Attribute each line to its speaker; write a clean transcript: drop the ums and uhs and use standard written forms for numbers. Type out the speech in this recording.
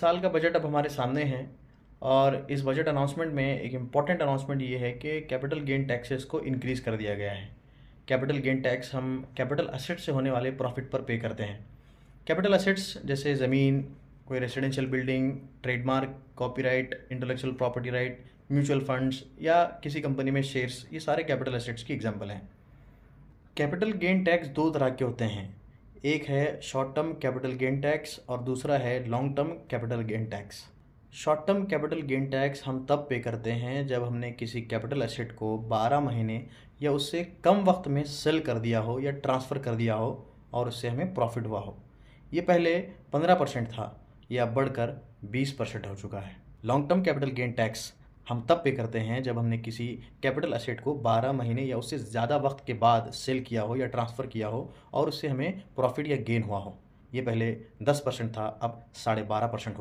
Speaker 1: साल का बजट अब हमारे सामने है और इस बजट अनाउंसमेंट में एक इम्पॉर्टेंट अनाउंसमेंट ये है कि कैपिटल गेन टैक्सेस को इंक्रीज़ कर दिया गया है। कैपिटल गेन टैक्स हम कैपिटल असेट से होने वाले प्रॉफिट पर पे करते हैं। कैपिटल असेट्स जैसे ज़मीन, कोई residential building, trademark, copyright, intellectual property right, mutual funds या किसी कंपनी में शेयर्स, ये सारे कैपिटल असेट्स की एग्जांपल हैं। कैपिटल गेन टैक्स दो तरह के होते हैं, एक है short term capital gain tax और दूसरा है long term capital gain tax. Short term capital gain tax हम तब पे करते हैं जब हमने किसी कैपिटल एसेट को 12 महीने या उससे कम वक्त में सेल कर दिया हो या ट्रांसफ़र कर दिया हो और उससे हमें प्रॉफिट हुआ हो। ये पहले 15% था, ये अब बढ़कर 20% हो चुका है। Long term capital gain tax हम तब पे करते हैं जब हमने किसी कैपिटल एसेट को 12 महीने या उससे ज़्यादा वक्त के बाद सेल किया हो या ट्रांसफ़र किया हो और उससे हमें प्रॉफिट या गेन हुआ हो। ये पहले 10% था, अब 12.5%